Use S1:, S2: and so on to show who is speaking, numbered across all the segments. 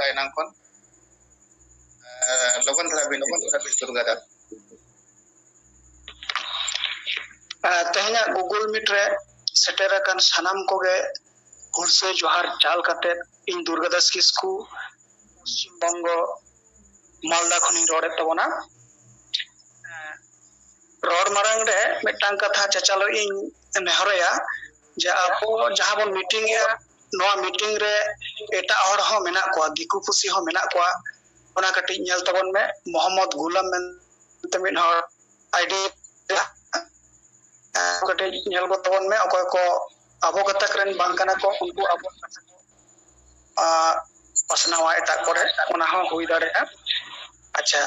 S1: एनांग खन लगन धरा बिन दुर्गा दास
S2: तेहना गूगल मीट रे सेटेर अकान सानाम कोगे हुलसे जोहार चाल काटे इन दुर्गा दास किस्कू पश्चिम बंगो मालदा खनि रोड तबना रोड मारंग रे मिटांग कथा चचालो इन नेहरया जे आपो जहां बन मीटिंग या नोआ मीटिंग रे एटा हर हो मेना को दिकु पुसी हो मेना को ओना कटि नेल तबन में मोहम्मद गुलाम में तमिन हर आईडी कटे नेल को तबन में अकोय को अबो कतक रेन बांग कना को उनको अबो पसनावा एटा करे ओना हो हुई दारे। अच्छा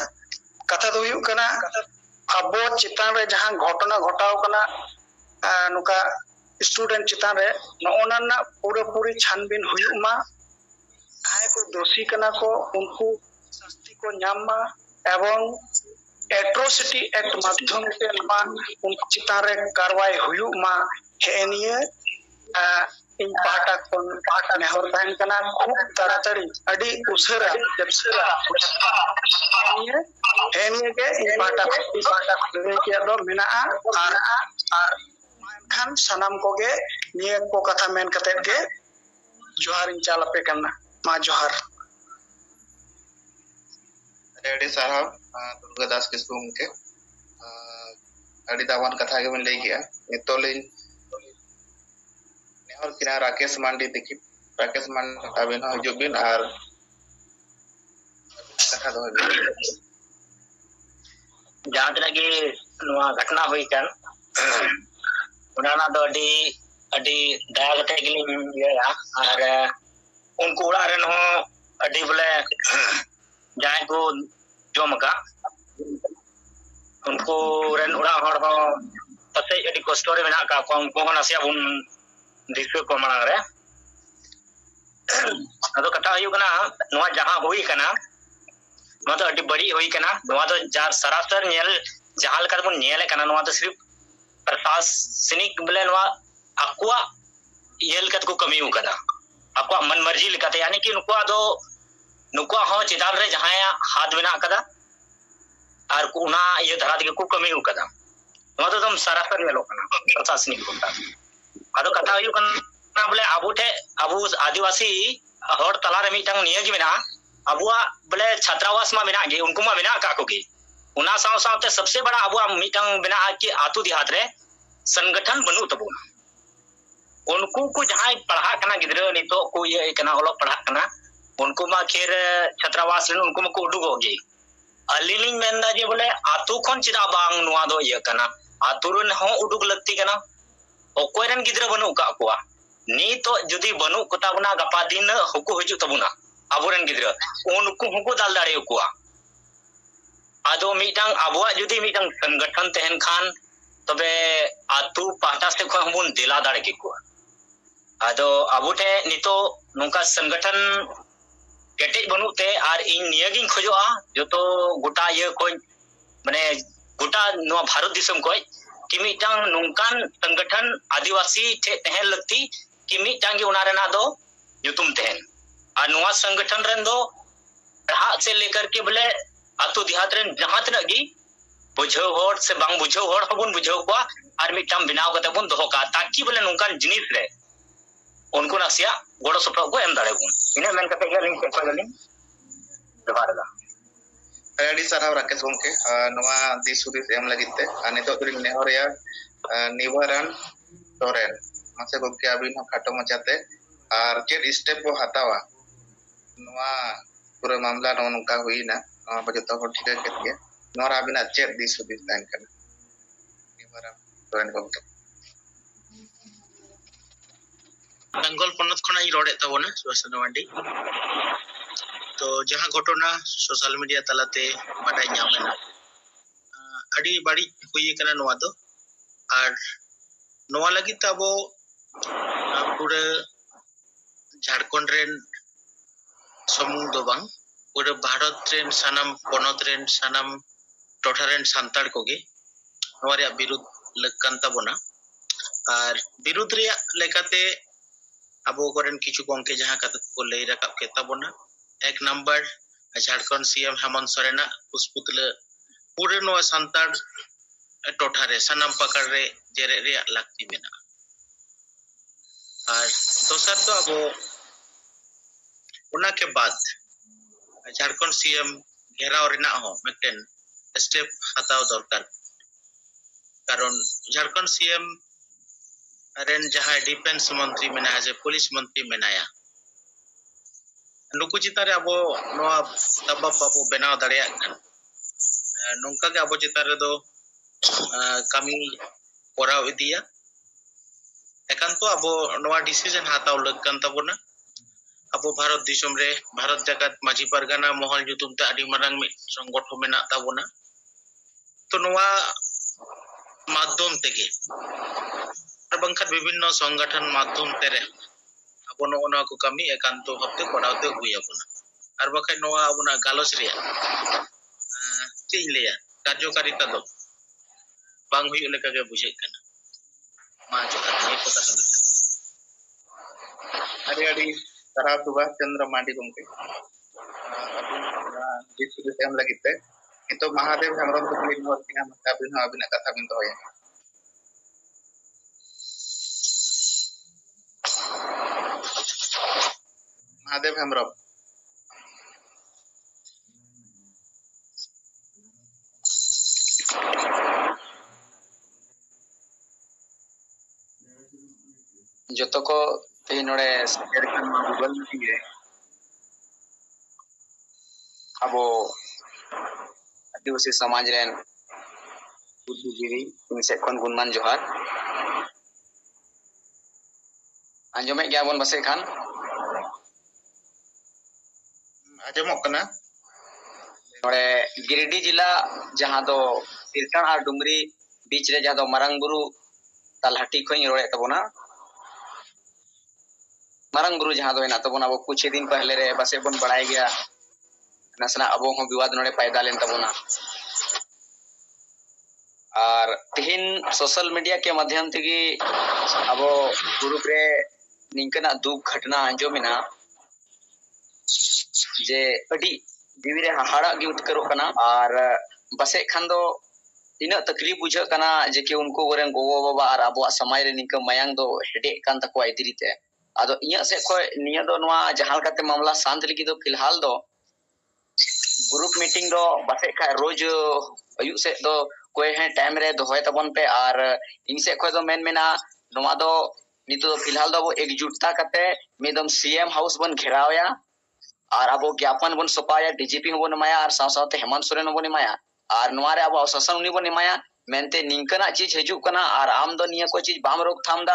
S2: कथा दो हुयु कना अबो चितान रे जहां घटना घटाव कना नुका स्टूडेंट चितान रे नोना ना पूरे पूरी छानबीन हुयु मा हाय को दोषी कना को उनको शास्ति को न्यामा एवं एट्रोसिटी एक्ट माध्यम से मा उनको चितान रे कार्रवाई हुयु मा हेनिए इन पाटा कोन पाटा नेहर तहन कना खूब ताड़ाताड़ी अडी उसरा जबसरा हेनिए के इन पाटा रे के दो मेना आर खान सनाम को गे निये को कथा मेन कते के जोहार इन चाल पे करना मा जोहार
S1: रेडी साहब दुर्गा दास किस्कू के अड़ी दावन कथा के मन ले गया नितोलिन नेहर किना राकेश मांडी देखि राकेश मांडी अबिन हो जुबिन आर कथा दो
S3: जहां लगी नवा घटना हुई कन उनाना दो अडी दया कते गिलिन या और उनको उड़ा रेन हो अडी बोले जाय को जोमका उनको रेन उड़ा हड़ हो पसे अडी कष्ट रे मेना का को उनको नसिया बुन दिसो को मांग रे अदो कथा हुई कना नवा जहां हुई कना नवा तो अडी बड़ी हुई कना नवा तो जार सरासर नेल जहाल कर बुन नेले कना नवा तो सिर्फ प्रशासनिक बोले नवा अकुआ येल कत को कमी कदा अकुआ मन मर्जी लिकाते यानी कि नुकुआ दो नुकुआ हो चितान रे जहां हाथ बिना कदा और उना ये धरा दिके को कमी कदा नवा तो तुम सरासर नेलो कना प्रशासनिक कोता आदो कथा हुई कना बोले अबु आदिवासी हर तला रे मिटंग निये gi मेना अबुआ बोले छात्रावास मा मेना गे उनको मा मेना का को गे उना साव सावते सबसे बड़ा अबुआ मिटंग बिना कि आतु देहात रे संगठन बनु तबो उनको को जहां पढ़ा कना गिद्रा नितो को ये कना ओलो पढ़ा कना उनको मा खेर छात्रावास रे उनको मा को उडुगो गे अलिलिंग मेंदा जे बोले आतु खन चिदा बांग नुआ दो ये कना आतु रन हो उडुग लगती कना ओकोयरन गिद्रा बनु का कोआ नी तो जुदी बनु कोता बना गपा दिन हुकु हजु तबुना अबुरन गिद्रा उनको हुकु दाल दाड़े कोआ आदो मीटंग अबुआ जुदी मीटंग संगठन तहन खान तबे आतु पाटा से खो हमबुन दिला दाड़े के को आदो अबुटे नितो नुका संगठन केटे बनुते आर इन नियगिन खोजोआ जतो गोटा ये को माने गोटा नो भारत दिसम को कि मीटंग नुकान संगठन आदिवासी ठे तहन लगती कि मीटंग के उना रेना दो युतुम तहन और नुआ संगठन रन दो रहा से लेकर के बोले आतु देहात रेन जहां तनक गी बुझाव होड़ से बांग बुझाव होड़ हबुन बुझाव को और मिटम बिनाव कते बुन दोहो का ताकि बोले नुकान जिनिस रे उनको नसिया गोड़ो सपड़ा को एम दाड़े बुन इने मेन कते गेलिन से कोलिन दबारदा
S1: रेडी साहब राकेश गोमके नवा दिसुदिस एम लगिते नितो दुरिन नेहरया निवारण तोरेन मासे गोमके अबिन खाटो मचाते और चेट स्टेप को हतावा नवा पूरा मामला नोनका हुईना नवा बजतो हो ठीक है के नोरा बिना चेट दिसुदिस तहन कना निवारण तोरेन गोमके
S4: बेंगल पनत खना रोडे तबोना सुभाषचंद्र मांडी तो जहां घटना सोशल मीडिया तलाते बाडाय ᱧᱟᱢᱮᱱᱟ अडी बाड़ी हुई कना नोआ दो और नोआ लगी तबो पूरे झारखंड रेन समूह दो बांग पूरे भारत रेन सनम पनत रेन सनम टोठा रेन सांताड़ कोगे नोआ रे विरुद्ध लकन तबोना और विरुद्ध रे लेकाते अब किछु गंके जहां को लई रकाब के तबोना 1 नंबर झारखंड सीएम हेमंत सोरेन पुष्पुतला पूरे नो संतार टोठारे सनम पकड़ रे जेरे रे लाक्ति मेना और दोसर तो अब उना के बाद झारखंड सीएम घेराव रेना हो मिटन स्टेप हताव दरकार कारण झारखंड सीएम रेन जहां डिफेंस मंत्री मेना जे पुलिस मंत्री मेनाया नुकु चितारे अबो नोआ तब बाबू बनाव दाड़िया नौका के अबो चितारे दो कमी कोराव इदिया एकान तो अबो नोआ डिसीजन हाताव लगकन तबोना अबो भारत दिसोम रे भारत जगत माझी परगना महल जुतुम ते आदि मारंग में संगठन मेना ताबोना तो नोआ माध्यम तेगे और बंखा विभिन्न संगठन माध्यम तेरे अबो नोआ को कमी एकांतो हफ्ते कोरावते हुई अबोना और बखै नोआ अबोना गालोस रिया चेई लेया कार्यकारिता दो बांग हुई लेका के बुझे कना मा जोहार नहीं पता
S1: अरे अड़ी सारा सुभाष चंद्र मांडी गंके दिस एम लगिते तो महादेव हेमरम को मिल नोर किना अबिन अबिन कथा बिन दोया महादेव हेमरम
S5: जो को नोड़े गूगल मीटिंग रे अब आदिवासी समाज रेन बुद्धिजीवी इनसे खन गुणमान जोहार आंजमे गया बन बसे खान
S1: आजमो कना
S5: नोड़े गिरिडीह जिला जहां दो तिरकान और डुंगरी बीच रे जहां दो मारंग बुरु तालहाटी खोई रोड़े तबोना मारंग बुरु जहां दो हेना तबोना वो कुछ दिन पहले रे बसे बन बढ़ाई गया नसना अबो हो विवाद नोड़े पैदा लेन तबोना और तिहिन सोशल मीडिया के माध्यम तेगी अबो ग्रुप रे निंकना दुख घटना अंजोमिना जे अडी दिविरे हाड़ा गी उठकरो कना और बसे खान दो इना तकलीफ बुझा कना जे कि उनको गोरेन गोगो बाबा और अबो समाज रे निंक मयांग दो हेडे कान तको इदिरिते आदो इया से को निया दो नवा जहां काते मामला शांत लगी दो फिलहाल दो ग्रुप मीटिंग दो बसे खा रोज अयु से दो कोई है टाइम रे दोहय तबन पे और इनसे को दो मेन मेना नवा दो नितो दो फिलहाल दो एकजुटता काते मेदम सीएम हाउस बन घेरावया और अब ज्ञापन बन सपाया डीजीपी बन माया और साथ हेमंत सोरेन बन माया और नोआरे अब शासन उनी बन माया मेनते निंकना चीज हजू कना और आम दो निया को चीज बाम रोक थाम दा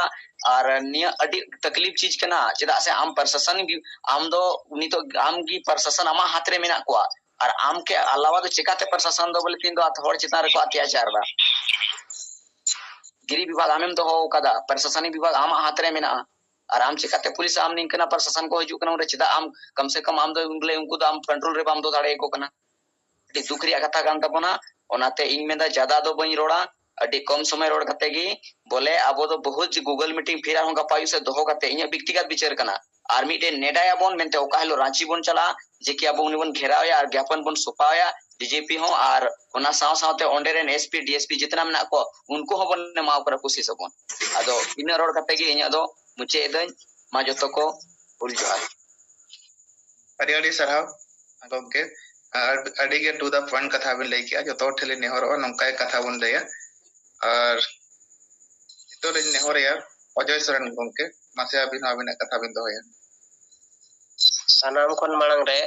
S5: और निया अडी तकलीफ चीज कना चेदा से आम प्रशासन भी आम दो उनी तो आम की प्रशासन आमा हाथ रे मेना को और आम के अलावा तो चिकाते प्रशासन दो बोले तीन दो हर चिता रे को अत्याचार दा गिरी विभाग आमेम तो हो कदा प्रशासनिक विभाग आमा हाथ रे मेना और आम चिकाते पुलिस आम निंकना प्रशासन को हजू कना चिदा आम कम से कम आम दो बोले उनको तो आम कंट्रोल रे बाम दो दाड़े को कना अडी दुख रिया कथा कान तबना ओनाते इन में ज्यादा दो बई रोड़ा अडी कम समय रोड कते गी बोले अब दो बहुत गूगल मीटिंग फिर होगा पायु से दोहो कते इन व्यक्तिगत विचार कना और मिटे नेडाया बोन मेनते ओका हेलो रांची बोन चला जे कि अब उनी बोन घेरावया और ज्ञापन बोन सुपाया डीजीपी हो और ओना साव सावते ओंडे रेन एसपी डीएसपी जितना मेना को उनको हो बोन माव कर खुशी सबन आदो इन रोड कते गी इन दो मुचे दन मा जतो को उल जोहार
S1: अड़ी अड़ी सरहाव गंके अड़ी के टू द पॉइंट कथा बिन लई किया जतो ठेले नेहरो नंका कथा बन लया और तो रे नेहरिया अजय सोरेन गंके मासे अबिन अबिन कथा बिन दोया
S6: सानाम खन मांग रे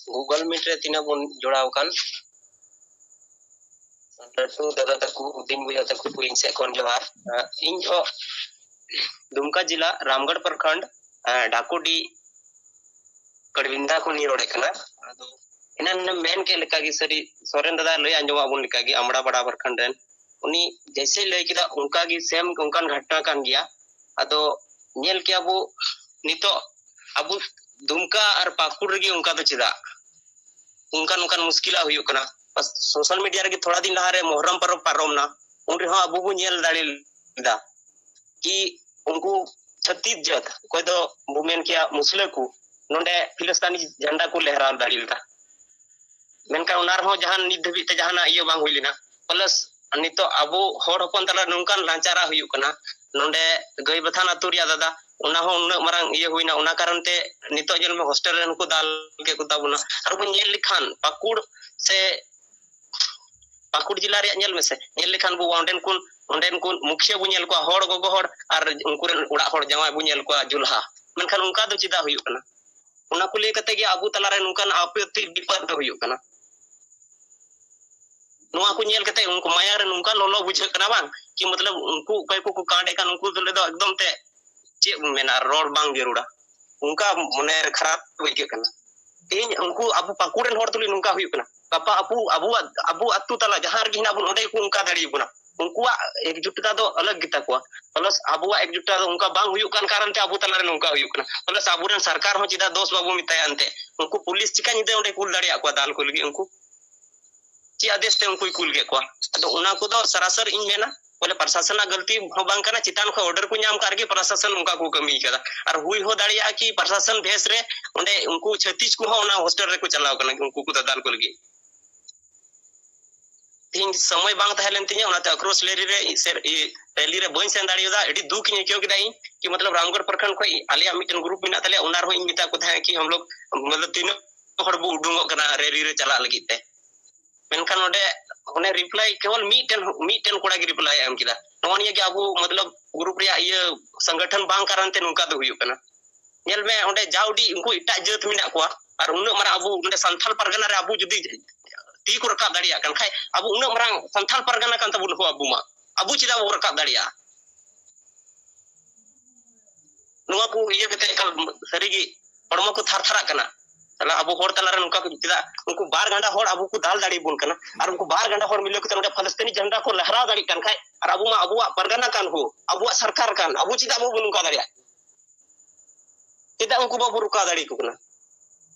S6: गूगल मीट रे तिना बन जोड़ाव कान लट्टू दादा तकु दिन बुया तकु पुलिंग से कोन जोहार इन जो दुमका जिला रामगढ़ प्रखंड डाकुडी कड़विंदा को नी रोडे कना अदो इना मेन के लेका की सरी सोरेन दादा लय अंजवा बुन लेका की अमड़ा बड़ा प्रखंड रेन उनी जैसे लय किदा उनका की सेम उनकान घटना कान गया अदो नेल के अबु नितो अबु दुमका और पाकुड़ रे उनका तो चिदा उनकान मुश्किल हुई कना बस सोशल मीडिया रे थोड़ा दिन लहारे मोहर्रम पर्व पारोमना उन रे अबु बु नेल दाड़ीदा कि उनको छत्तीस जात कोई तो बुमेन किया मुस्लिम को नोंडे फिलिस्तानी झंडा को लहरा दाड़ी लेदा मेनका उनार हो जहां नित धबी ते जहां इयो बांग हुई लेना प्लस नितो अबो होड़ हपन तला नोंकान लांचारा हुई कना नोंडे गई बथान अतुरिया दादा उना हो उन मारंग इयो हुईना उना कारण ते नितो जन में हॉस्टल रेन को दाल के कुता बुना और बन नेल लिखान पाकुड़ से पाकुड़ जिला रे नेल में से नेल लिखान बु वांडेन कुन मुखिया बु नेल को होड़ गोगो होड़ और उनको रे उड़ा होड़ जमा बु नेल को जुलहा मेनखान उनका दो चिदा हुई कना उना को ले कते गे अबु तला रे नुकान आपत्ति विपद हुई कना नुआ को नेल कते उनको माया रे नुका लोलो बुझे कना बांग कि मतलब उनको कई को कांडे कान उनको ले दो एकदम ते चे मेना रोड बांग जरूरा उनका मने खराब हुई के कना तेज उनको अबु पाकुड़न होड़ तुली नुका हुई कना पापा अबु अत्तु तला जहां रे हिना बुन ओडे को उनका दाड़ी बुना उनको एकजुटता दो अलग गिता को प्लस अबुआ एकजुटता दो उनका बांग हुई कान कारण ते अबु तला रे नुका हुई कना प्लस अबुरन सरकार हो चिदा दोष बाबू मिताय अंते उनको पुलिस चिका निदे ओडे कुल दाड़ी को दाल को लगी उनको ची आदेश ते उनको कुल के को अदो उना को दो सरासर इन मेना बोले प्रशासन गलती हो बांग कना चितान को ऑर्डर को नाम करके प्रशासन उनका को कमी कदा और हुई हो दाड़िया कि प्रशासन भेस रे ओंडे उनको 36 को हो ना हॉस्टल रे को चलाव कना उनको को दाल को लगी तीन समय बांग तहलेन तिnya ओनाते अक्रोस लेरी रे रैली रे बइन सेन दाड़ियोदा एडी दुख इन क्यों किदाई कि मतलब रामगढ़ प्रखंड को आलिया मिटन ग्रुप मिना तले उनार हो इन मिता को था कि हम लोग मतलब तीनों हड़ बु उडुंगो कना रैली रे चला लगी ते मेनखान ओडे ओने रिप्लाई केवल मीटेन कोड़ा की रिप्लाई एम किदा नोनिया के अबु मतलब ग्रुप रे ये संगठन बांग कारण ते नुका दो हुई कना नेल में ओडे जाउडी उनको इटा जत मिना को और उन मारा अबु ओडे संथाल परगना रे अबु जुदी ती को रका दाड़िया कन खाय अबु उन मारा संथाल परगना कान तबुन हो अबु मा अबु चिदा वो रका दाड़िया नुआ को ये कते कल सरीगी पड़मो को थार कना तला अबु होड़ तला रे नुका को चिदा उनको बार गंडा होड़ अबु को दाल दाड़ी बुन कना और उनको बार गंडा होड़ मिले को फलस्तीनी झंडा को लहरा दाड़ी कन खाय और अबु मा अबुआ परगना कान हो अबुआ सरकार कान अबु चिदा अबु बुनुका दाड़िया चिदा उनको बाबू रुका दाड़ी को कना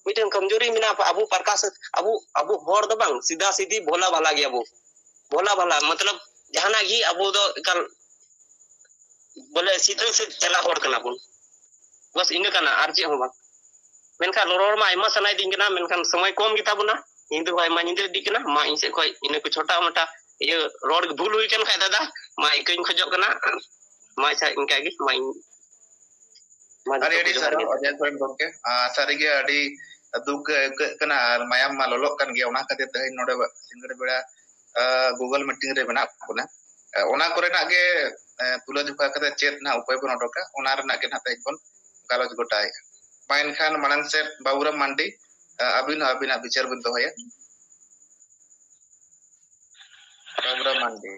S6: मिटन कमजोरी मिना अबु प्रकाश अबु होड़ दो बांग सीधा सीधी भोला भाला गया भोला भाला मतलब जहाना ही अबु दो कल बोले सीधे से चला होड़ कना बुन बस इन कना आरजे हो बांग मेनका लोरोर मा आयमा सनाय दिन कना मेनखान समय कम गिता बुना हिंदू भाई मा निंदे दी कना मा इन से कोई इन को छोटा मोटा ये रोड भूल हुई कन खाय दादा मा इकइन खजो कना मा सा इनका गी मा
S1: अरे एडी सर अजय पॉइंट गोके सारिगे अडी दुग कना मायाम मा लोलो कन गया ओना खातिर ते नोडे सिंगड़ बेड़ा गूगल मीटिंग रे बना कोना ओना करे ना गे तुला जुका कते चेत ना उपाय बन ओडोका ओना रे ना के ना ते बन गालोज गोटाय माइन खान मनन से बाबूराम मंडी अबिन विचार बिन दोहया बाबूराम मंडी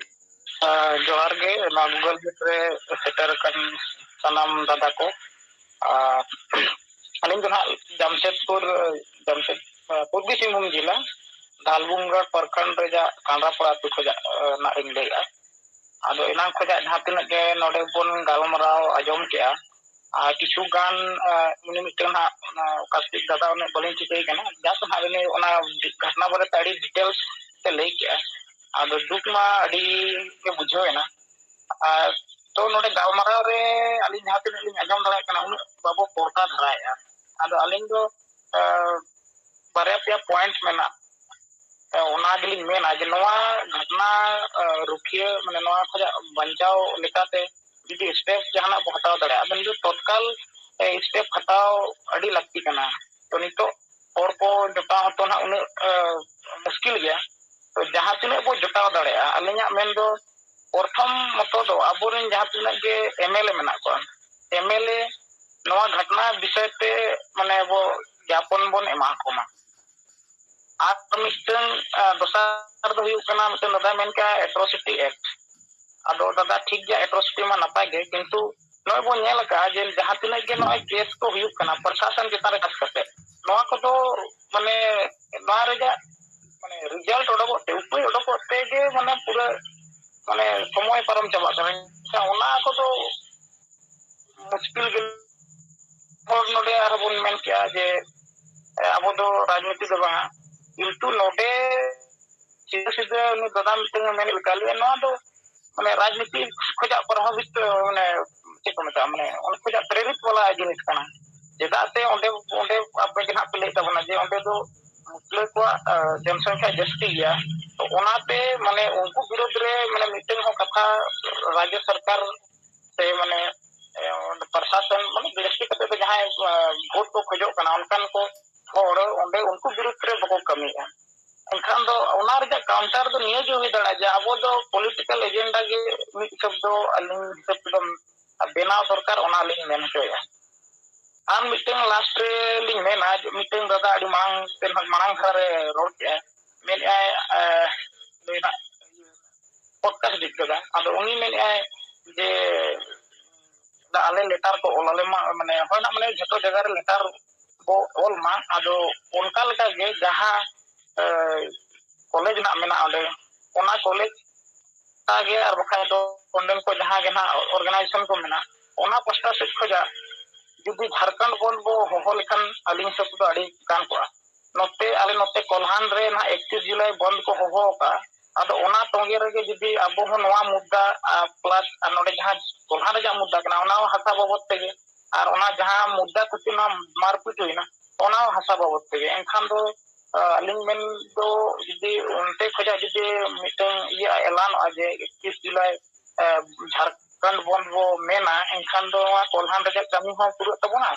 S2: जोहार गे ना गूगल मीट रे सेटर कन सनाम दादा को अलिंग ना जमशेदपुर पूर्वी सिंहभूम जिला धालबुंगड़ प्रखंड रे जा कांडापड़ा अतु खजा ना इन लेया आदो इना खजा जहां तिना के नोडे बोन गालमराव आजम केआ किछु गान उनी मिटन कास्टिक दादा ने बोलिन चिकई कना जात हाबने ओना घटना बारे ताड़ी डिटेल्स से ले के आदो दुख मा अडी के बुझोएना तो नोडे गालमराव रे अली जहां तिना लिन आजम दरा कना उन बाबू पोर्टा धराया आदो अलिंग दो बारे पे पॉइंट मेना ओना गिलिन मेना जे नोआ घटना रुखिया माने नोआ खजा बंचाव लेकाते जुदी स्टेप जहाना हटाव दाड़ा अबन जो तत्काल स्टेप हटाव अड़ी लगती कना तो नितो और को जोटा हतो ना उन मुश्किल गया तो जहां तिने बो जोटाव दाड़ा अलिया मेन दो प्रथम मतो दो अबोरेन जहां तिने के एमएलए मेना को एमएलए नोआ घटना विषय पे माने वो ज्ञापन बोन एमा कोमा आर मिटन दोसार दो हुयु कना मिटन दादा मेन का एट्रोसिटी एक्ट आदो दादा ठीक गया एट्रोसिटी मा नपाय गे किंतु नय बो नेल का जे जहां तिने के नय केस को हुयु कना प्रशासन के तारे खास करते नवा को तो माने नवा रे जा माने रिजल्ट ओडो ते उपाय ओडो को ते के माने पूरा माने समय परम चबा करे ओना को तो मुश्किल गे और नोडे आर बोन मेन किया जे अब दो राजनीति दो बा किंतु नोडे सीधे सीधे उन दादा मिटन मेन लकाले नवा दो माने राजनीति खोजा प्रभावित माने चेक मता माने उन खोजा प्रेरित वाला जिनिस कना चेदाग से ओंडे ओंडे आपे के नाप ले तबना जे ओंडे दो मुस्लिम को जनसंख्या जस्ती गया तो ओनाते माने उनको विरोध रे माने मीटिंग हो कथा राज्य सरकार से माने प्रशासन माने दृष्टि कते तो जहां वोट को खोजो कना उनकन को और ओंडे उनको विरोध रे बको कमी है एनखान दो ओना रे काउंटर दो निये जो हुई दड़ा जे अब दो पॉलिटिकल एजेंडा के मिट शब्द अलिंग हिसाब दो बेनाव दरकार ओना लिंग मेन होया आम मीटिंग लास्ट रे लिंग मेना मीटिंग दादा अडी मांग तेन मांग घरे रोड के मेन लेना पॉडकास्ट दिखदा अदो उनी मेन जे दा आले लेटर को ओलाले माने होना माने जतो जगह रे लेटर को ओल मा अदो उनका लगा जे जहां कॉलेज ना मेना ओले ओना कॉलेज तागे और बखाय दो कोंडन को जहां के ना ऑर्गेनाइजेशन को मेना ओना पोस्टर से खोजा जुदी झारखंड बोल बो होहो लेखन अलिंग सब तो अड़ी कान को नोते आले नोते कोल्हान रे ना 31 जुलाई बंद को होहो का अदो ओना तोगे रे जुदी अबो हो नवा मुद्दा प्लस नोडे जहां कोल्हान रे जा मुद्दा कना ओना हसा बाबत तेगे और ओना जहां मुद्दा कुतिना मारपीट होइना ओना हसा बाबत तेगे एनखान दो अलिंग मेन दो जुदी उनते खोजा जुदी मीटिंग ये ऐलान आजे 21 जुलाई झारखंड बंद वो मेना एनखान दो कोल्हान रे कमी हो पूरा तबना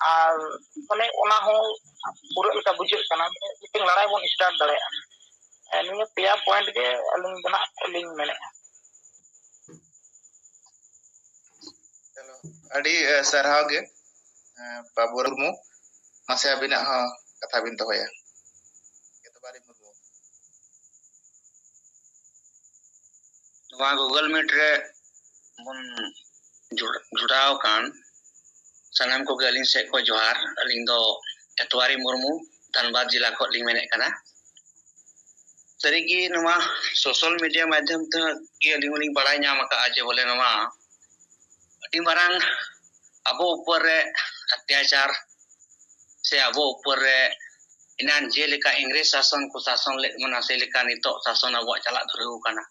S2: और माने ओना हो पूरा लेका बुझे कना मीटिंग लड़ाई बन स्टार्ट दड़े निया पेया पॉइंट के अलिंग बना अलिंग मेने
S1: चलो अड़ी सरहाव गे बाबू मुर्मू मासे अबिना हा कथा बिन दोया केतबारी मुर्मू
S4: नवा गूगल मीट रे बन जुड़ाव कान सानाम को गलिन से को जोहार अलिंग दो एतवारी मुर्मू धनबाद जिला को लिंग मेने कना सरीगी नवा सोशल मीडिया माध्यम ते के अलिंग बड़ाई नाम का आज बोले नवा अति मारंग अबो ऊपर रे अत्याचार से अबो ऊपर रे इनान जे लेका इंग्रेज शासन को शासन ले मना से लेका नितो शासन अब चला धरु काना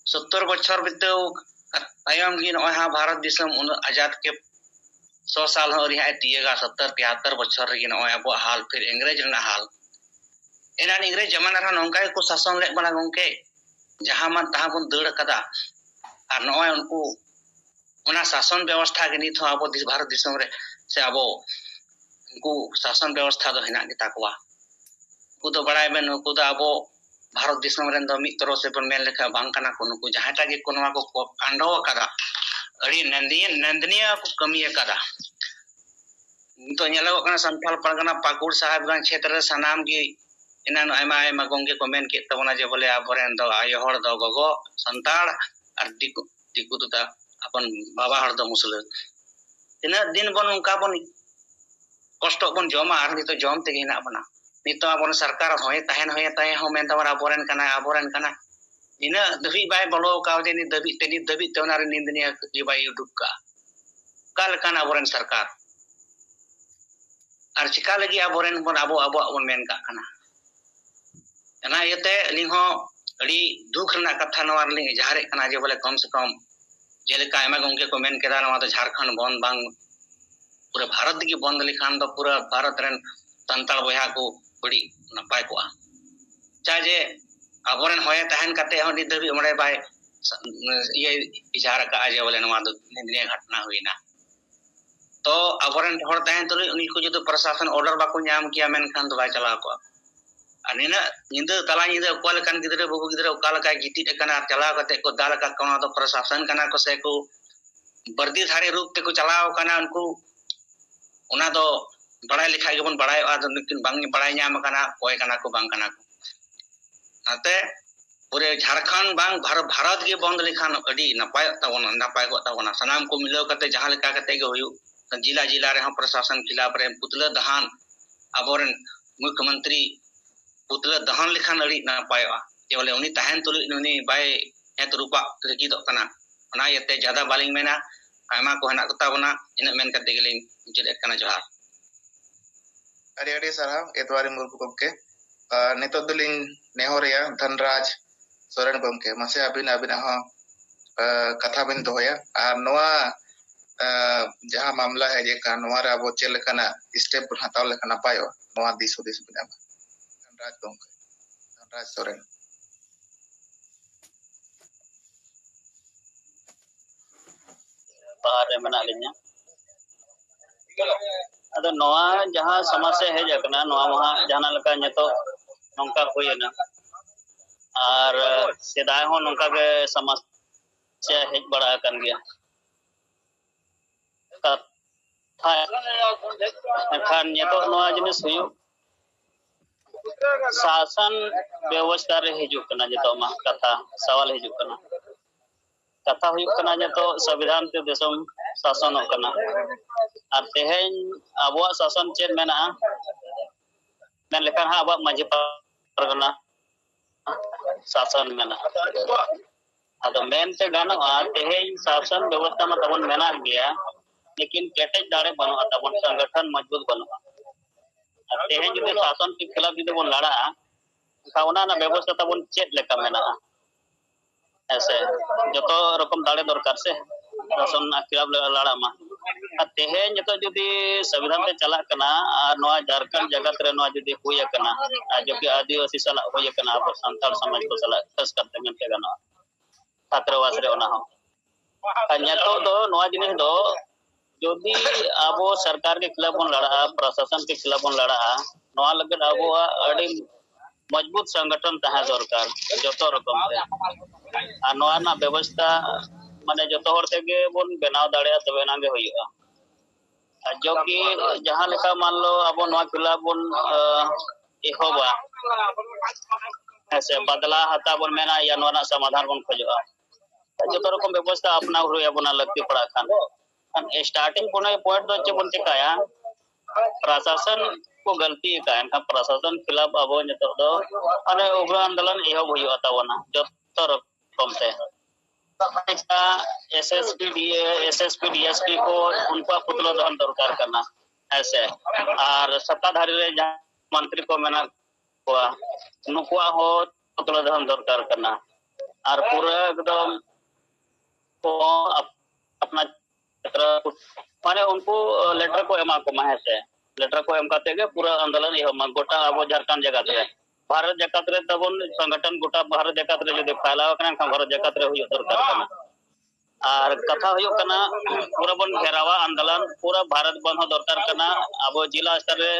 S4: 70 बछर बितेउ तायम गी नय हा भारत दिसम उन आजाद के 100 साल हो रिहा तियेगा 70 73 बछर रे नय अब हाल फिर इंग्रेज ना हाल इनान इंग्रेज जमाना रा नंका को शासन ले बना गंके जहां मन तहां बन दड़ कदा और नय उनको उना शासन व्यवस्था के निथ अब भारत दिसम रे से अब उनको शासन व्यवस्था दो हिना गिता कोआ को तो बड़ाई में नुको तो अब भारत दिसम रेन दो मित तरह से पर मेन लेखा बांग कना को नुको जहाटा के कोनवा को कांडो कदा अड़ी नंदनीय को कमी कदा तो नेलो कना संथाल परगना पाकुड़ साहेबगंज क्षेत्र सनाम की इनान आयमा आयमा गंगे को मेन के तबना जे बोले आबरेन दो आयो हर दो गगो संताड़ और दिकु तो अपन बाबा हर दो मुसले तिना दिन बन उनका बन कष्ट बन जमा आर नि तो जम ते हिना बना नितो अपन सरकार होय ताहे हो मेन तमरा आबोरेन कना इना दबी बाय बलो का जे नि दबी तोना रे निंदनीय की बाय उडुका काल काना आबोरेन सरकार और चिका लगी आबोरेन बन आबो बन मेन का कना एना येते लिंग हो अड़ी दुख रना कथा नवार लिंग जहारे कना जे बोले कम से कम जेलेका आयमा गंगे को मेन केदा नवा तो झारखंड बंद बांग पूरे भारत की बंद लिखान दो पूरा भारत रेन संताल बया को बड़ी नपाय को चाहे आबोरेन होय तहन कते हो नि दबी मरे बाय ये इशारा का आज बोले नवा दो निंदनीय घटना हुईना तो आबोरेन हर तहन तो उनी को जो प्रशासन ऑर्डर बाको नाम किया मेन खान तो बाय चला को अनिना निंद तला निंद कोल कान गिदरे बबू गिदरे ओकाल का गिटी कना चला कते को दाल का कोना तो प्रशासन कना को से को वर्दी धारी रूप ते को चलाओ कना उनको उना दो बड़ाई लिखाई के बन बड़ाई आदो लेकिन बांग बड़ाई नाम कना कोय कना को बांग कना को नाते पूरे झारखंड बांग भारत के बंद लिखान अडी नपाय को तावना सनाम को मिलो कते जहां लेका कते के होयु जिला जिला रे हम प्रशासन खिलाफ रे पुतला दहान आबोरेन मुख्यमंत्री पुतला दहान लिखान अड़ी नपाय जे बोले उनी तहन तुली उनी बाय हेत रूपा की दो कना ओना यते ज्यादा बालिंग मेना आयमा को हना कता बना इन मेन कते गेलिन मुचेद कना जोहार
S1: अड़ी अड़ी सरहाव एतवारी मुर्मू गमके नितो दुलिन नेहोरिया धनराज सोरेन गमके मासे अबिना हा कथा बिन दोया और नवा जहाँ मामला है जे नोवारे आबो चेल लेकाना स्टेप बन हताव लेका नापायो नोवा दिस हुदिस बनामा धनराज गंके धनराज सोरेन
S7: बाहर रे मना लिया अदो नोवा जहां समस्या है जकना नोवा वहां जहां लका नेतो नोंका होयना और सेदाय हो नोंका के समस्या हेज बड़ा कर गया खान नेतो नोवा जिनिस हुयु शासन व्यवस्था रे हिजुक कना जतो मा कथा सवाल हिजुक कना कथा हुयु कना जतो संविधान ते देशम शासन कना और तेहेन आबो शासन चेन मेना मेन लेखा हा आबो मांझी परगना शासन मेना अदो मेन ते गानो तेहेन शासन व्यवस्था में तबन मेना गया लेकिन केटेज दाड़े बनो तबन संगठन मजबूत बनो तेहेन जुदि शासन के खिलाफ जुदि बन लड़ा खावना ना व्यवस्था तबन चेत लेका मेना ऐसे जतो रकम दाड़े दरकार से शासन ना खिलाफ लड़ा मा तेहेन जतो जुदि संविधान ते चला कना और नवा झारखंड जगत रे नवा जुदि हुय कना जो कि आदिवासी सला हुय कना अब संताल समाज को सला खस करते मेनते गाना छात्रवास रे ओना हो अन्यतो दो नवा जिनिस दो जोदि आबो सरकार के खिलाफ बन लड़ा प्रशासन के खिलाफ बन लड़ा नवा लगन आबो अड़ी मजबूत संगठन तहा दरकार जतो रकम से आ नवा ना व्यवस्था माने जतो हर तेगे बन बनाव दाड़े तबे ना गे होइया जो कि जहां लेका मान लो आबो नवा खिलाफ बन एहोबा ऐसे बदला हता बन मेना या नवा ना समाधान बन खोजवा जतो रकम व्यवस्था अपना हुया बना लगती पड़ा खान स्टार्टिंग पॉइंट तो चे बनते काया प्रशासन को गलती का एनका प्रशासन खिलाफ अब नितो दो अरे उग्र आंदोलन एहो भइयो तावना जतो रकम से एसएसपी डीएसपी को उनका पुतला दहन दरकार करना ऐसे और सत्ताधारी रे मंत्री को मेना हुआ नुकुआ हो पुतला दहन दरकार करना और पूरा एकदम को अपना माने उनको लेटर को एमा को माहे से लेटर को एम काते के पूरा आंदोलन एहो गोटा अब झारखंड जगत रे भारत जगत रे तबन संगठन गोटा भारत जगत रे जदि फैलाव कना भारत जगत रे हुयो दरकार कना और कथा हुयो कना पूरा बन घेरावा आंदोलन पूरा भारत बन हो दरकार कना अब जिला स्तर रे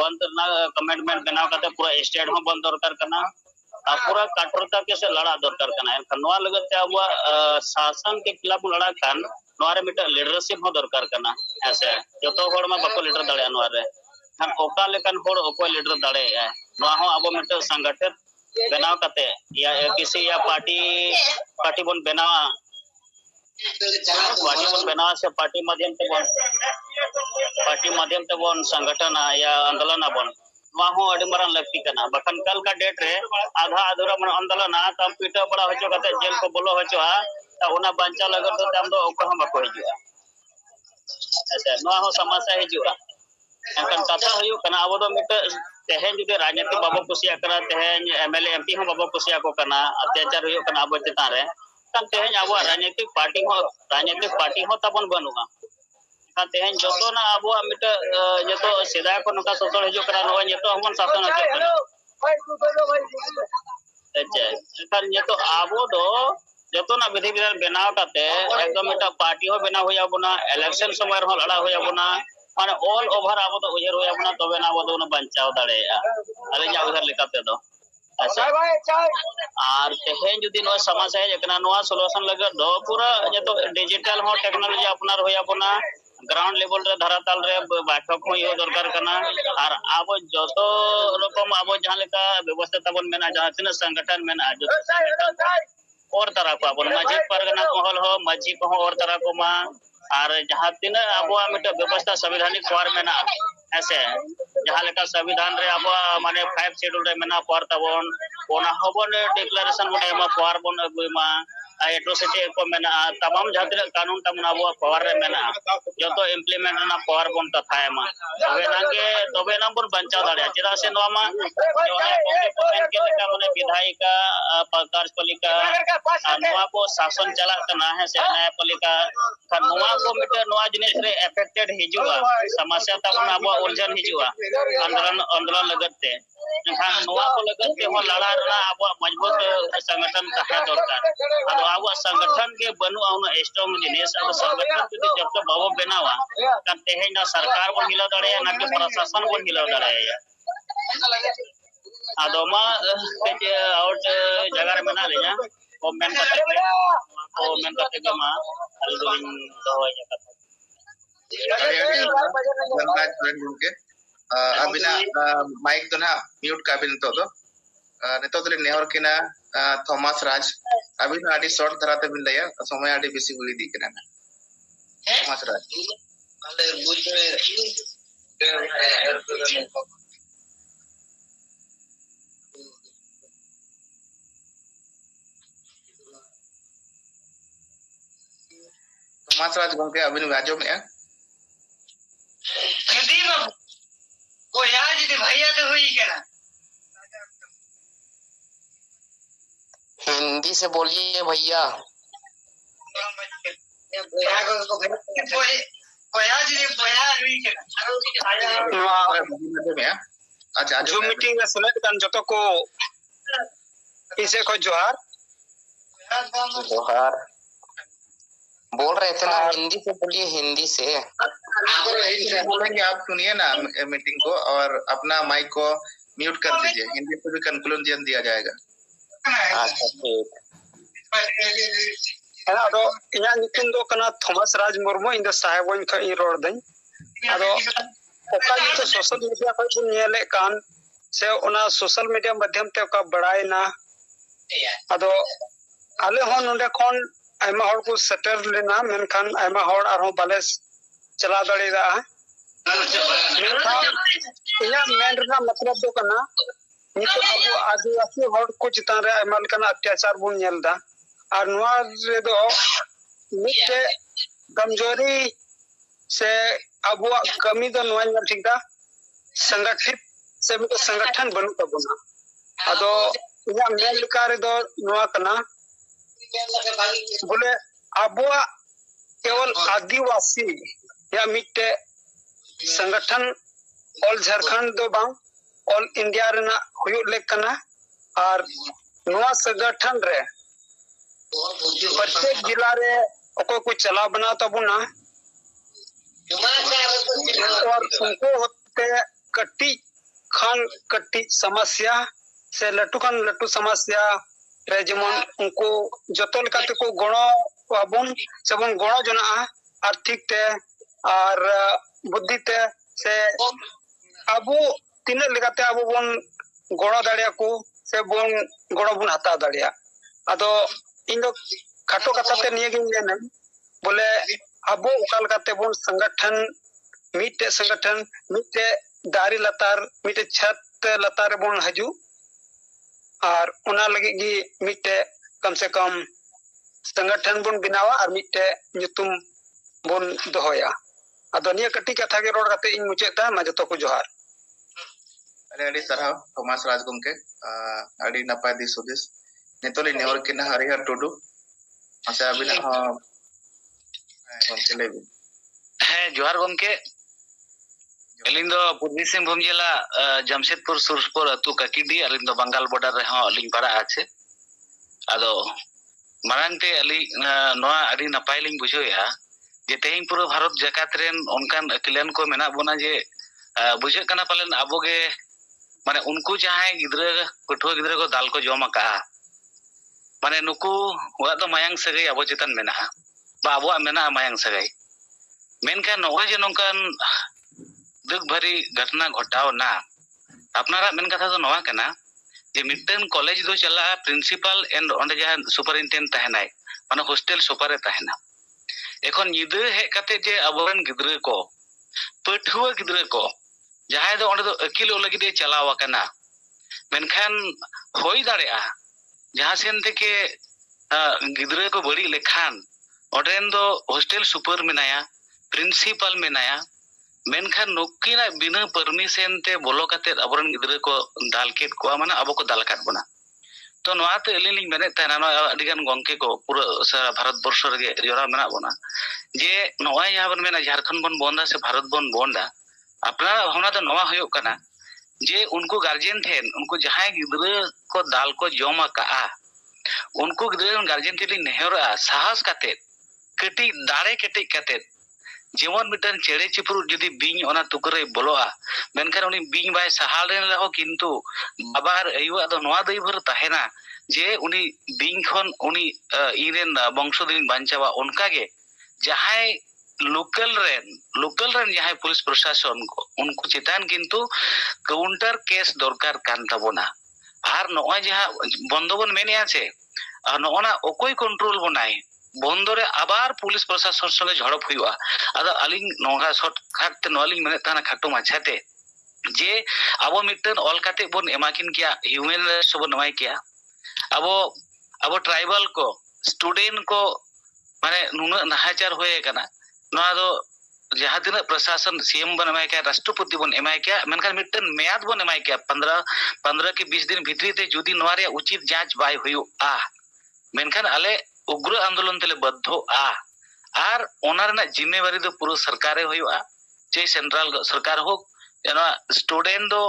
S7: बंद ना कमिटमेंट बनाव काते पूरा स्टेट हो बंद दरकार कना पूरा कठोरता के से लड़ा दरकार कना नवा लगते अब शासन के खिलाफ लड़ा खान नवारे मिटा लीडरशिप हो दरकार कना ऐसे जतो होड़ में बको लीडर दाड़े नवारे हम ओका लेकन होड़ ओको लीडर दाड़े नवा हो अब मिटा संगठन बनाव काते या किसी या पार्टी बन बनावा से पार्टी माध्यम ते बन संगठन या आंदोलन बन वहाँ अड़ी मरान लगती कना बखन कल का डेट रे आधा अधूरा मन आंदोलन तम पीटा बड़ा होचो कते जेल को बोलो होचो ओना बंचा लगन तो तम दो ओको हम को हिजुआ ऐसे नो हो समस्या हिजुआ एनकन कथा होयो कना अब दो मिट तेहेन जुदि राजनीति बाबो कुसिया करा तेहेन एमएलए एमपी हो बाबो कुसिया को कना अत्याचार होयो कना अब चिता रे तम तेहेन अब राजनीतिक पार्टी हो तबन बनुआ तेहेन जतो ना अब मिट जतो सेदा को नका सोसळ हिजो करा नो जतो हमन शासन होचो अच्छा एखन जतो आबो दो जतो ना विधि विधान बनाव काते एकदम मिटा पार्टी हो बनाव होया बना इलेक्शन समय हो लड़ा होया बना माने ऑल ओवर आबो तो उयर होया बना तबे ना आबो दो बंचाव दाड़े अले जा उधर लेकाते दो अच्छा और तेहेन जुदी नो समस्या है जकना नो सॉल्यूशन लगे दो पूरा जतो डिजिटल हो टेक्नोलॉजी अपनार होया बना ग्राउंड लेवल रे धरातल रे बैठक हो यो दरकार कना और आबो जतो रकम आबो जहां लेका व्यवस्था तबन मेना जहां तिना संगठन मेना जो और तरह को अपन मस्जिद परगना महल हो मस्जिद को और तरह को मा और जहां तीन अब मिट व्यवस्था संवैधानिक वार में ना ऐसे जहाँ लेका संविधान रे अब माने 5 शेड्यूल रे मेना पावर तबन ओना हबन डिक्लेरेशन बन एमा पावर बन अगुमा एट्रोसिटी को मेना तमाम जहाँ कानून तमन अब पावर रे मेना जो तो इम्प्लीमेंट ना पावर बन तथा एमा तबे ना बन बंचा दाड़े चेदा से नवा मा के लेका माने विधायिका कार्यपालिका नवा को शासन चला तना है से न्यायपालिका नवा को मिटे नवा जिनिस रे अफेक्टेड हिजुआ समस्या तमन अब उलझन हिजुआ आंदोलन लगते खान नवा को लगते हो लड़ा रना अब मजबूत संगठन तहा दरकार अब अब संगठन के बनु आउन स्ट्रांग जिनिस अब संगठन के जब तक बाबो बनावा तब तेहे ना सरकार बन हिला दड़े ना के प्रशासन बन हिला दड़े आदोमा के आउट जगह रे मना लेया ओ मेन करते के मा अलदुइन दोया
S1: कथा अबिना माइक तो ना म्यूट का बिन तो नितो दले नेहर किना थॉमस राज अबिन आडी शॉर्ट धराते बिन लया समय आडी बेसी हुई दी किना थॉमस राज अले बुझे थॉमस राज गंके अबिन आजो में
S2: हिंदी में वो यार जी भैया तो हुई क्या
S6: हिंदी से बोलिए भैया।
S2: जो मीटिंग में सुने kan joto ko इसे को जोहार
S6: जोहार बोल रहे थे ना, हिंदी से बोलिए, हिंदी से
S1: बोलेंगे आप सुनिए ना मीटिंग को और अपना माइक को म्यूट कर दीजिए, हिंदी से भी कंक्लूजन दिया जाएगा।
S6: अच्छा ठीक
S2: अदो इना नितिन दो कना थॉमस राज मुर्मू इन द साहेब वन ख इ रोड दई अदो ओका तो सोशल मीडिया पर जो नेले कान से ओना सोशल मीडिया माध्यम ते ओका बड़ाई ना अदो आले हो नोंडे कोन आयमा हर को सेटल लेना मेनखान आयमा हर आरो बाले चला दड़ेदा मेनखान इना मेन रा मतलब दो कना नितो अब आदिवासी हर को चितान रे आयमा कना अत्याचार बुन नेलदा और नुआ रे दो मिटे कमजोरी से अब कमी दो नुआ नेल ठीकदा संगठित से मितो संगठन बनु तबना अदो इना मेन लिका रे दो नुआ कना बोले अब केवल आदिवासी या मिटे संगठन ऑल झारखंड दो बांग ऑल इंडिया रेना हुयो लेकना और नुआ संगठन रे प्रत्येक जिला रे ओको को चला बना तबुना और उनको होते कट्टी खान कट्टी समस्या से लट्टू खान लट्टू समस्या रे जेमन उनको जतन काते को गणो अबुन सबन गणो जना आर्थिक ते और बुद्धि ते से अबु तीन लेगाते अबु बन गणो दाड़िया को से बन गणो बन हता दाड़िया अदो इन दो खाटो कथा ते निये गिन लेना बोले अबु उकाल काते बन संगठन मिटे संगठन मिटे दारी लतार मिटे छत लतार बन हजू और उना लगे गी मिटे कम से कम संगठन बन बनावा और मिटे nyutum बन दोहोया अदो निया कटी कथा के रोड काते इन मुचेता मा जतो को जोहार
S1: अरे सरहाव थॉमस राज गंके अड़ी नपाय दिस हुदिस नितोली नेहर किना हरिहर टुडू अच्छा अबिना गंके लेबी
S8: है जोहार गंके अलिंग दो पूर्वी सिंहभूम जिला जमशेदपुर सुरपुर अतु काकीडी अलिंग दो बंगाल बॉर्डर रे हो अलिंग पड़ा आछे आदो मारांगते अली नोआ अडी नपाय लिंग बुझोया जे तेहिं पूरा भारत जकात रेन उनकान अकिलन को मेना बोना जे बुझे कना पालन आबोगे माने उनको जहां गिद्रा पठुआ गिद्रा को दाल को जमा का माने नुकु ओरा दो मायांग सगै आबो चितन मेना बा आबो मेना मायांग सगै मेनका नोय जे नोंकान दुख भरी घटना घटाव ना अपनारा मेन कथा तो नवा कना जे मिटन कॉलेज दो चला प्रिंसिपल एंड ओंडे जहां सुपरिनटेंडेंट तहनाय माने हॉस्टल सुपर तहना एखन निदे हे कते जे अबरन गिद्रा को पठुआ गिद्रा को जहां दो ओंडे दो अकिलो लगिदे चलाव आकना मेनखान होई दाड़ेआ जहां सेन थेके गिद्रे को बड़ी लेखान ओडेन दो हॉस्टल सुपर मेनाया प्रिंसिपल मेनाया मेनखान नुकिना बिना परमिशन ते बोलो कते अबरन गिद्रे को दालकेट को माने अब को दालकाट बना तो नोआते एलिलिंग मेने ताना नो अडिगान गंके को पूरा सारा भारत वर्ष रे जोरा मेना बना जे नोआ यहाँ बन मेना झारखंड बन बोंदा से भारत बन बोंदा अपना भावना तो नोआ होयो कना जे उनको गार्जियन थे उनको जहां गिद्रे को दाल को जमा का उनको गिद्रे गार्जियन थे नेहरा साहस कते कटी दाड़े कटी कते जेमन मिटन चेड़े चिपरू जदि बिंग ओना तुकरे बोलोआ मेनखान उनी बिंग बाय सहालेन लहो किंतु बाबार अयुआ दो नोआ दैभर ताहेना जे उनी बिंग खन उनी इरेन वंशोधीन बांचावा उनकागे जहां लोकल रेन जहां पुलिस प्रशासन को उनको चितान किंतु काउंटर केस दरकार कान ताबोना आर नोआ जहां बंदोबन मेने आछे नोना ओकोई कंट्रोल बनाए बंदरे आबार पुलिस प्रशासन संगे झड़प हुआ आदो अलिंग नोगा शॉर्टकट ते नोलिंग मेने ताना खाटो माछाते जे अब मिटन ऑल काते बन एमाकिन किया ह्यूमन राइट्स बन नवाई किया अब ट्राइबल को स्टूडेंट को माने नुना नाहाचार होए कना नोआ दो जहां तिना प्रशासन सीएम बन एमाय किया राष्ट्रपति बन एमाय किया मेनखान मिटन मेयाद बन एमाय किया 15 के 20 दिन भितरी ते जुदी नोआ रे उचित जांच बाय हुआ मेनखान आले उग्र आंदोलन तेले बद्धो आर ओनार ना जिम्मेवारी दो पूरा सरकारे होयुआ जे सेंट्रल सरकार हो जना स्टूडेंट दो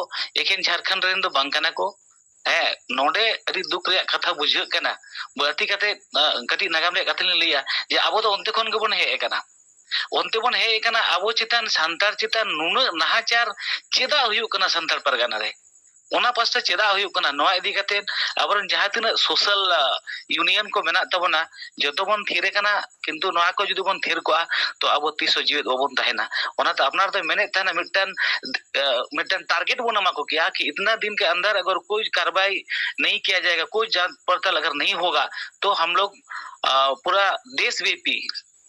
S8: एकेन झारखंड रेन दो बांकाना को नोडे अति दुख रे कथा बुझे कना बाती कते कटी नागाम रे कथा लिया जे आबो दो ओनते खन गबन हे कना ओनते बन हे कना आबो चितान सांतार चितान नुना नाहाचार चेदा हुयु कना सांतार परगाना रे ओना पास्ता चेदा हुयु कना नोआ इदी कते अबरन जहां तिना सोशल यूनियन को मेना तबना जतो बन थिरे कना किंतु नोआ को जदि बन थिर को तो अब तीसो जीवित बबन ताहेना ओना तो अपनार तो मेने ताना मिटन टारगेट बना को किया कि इतना दिन के अंदर अगर कोई कार्रवाई नहीं किया जाएगा कोई जांच पड़ताल अगर नहीं होगा तो हम लोग पूरा देशव्यापी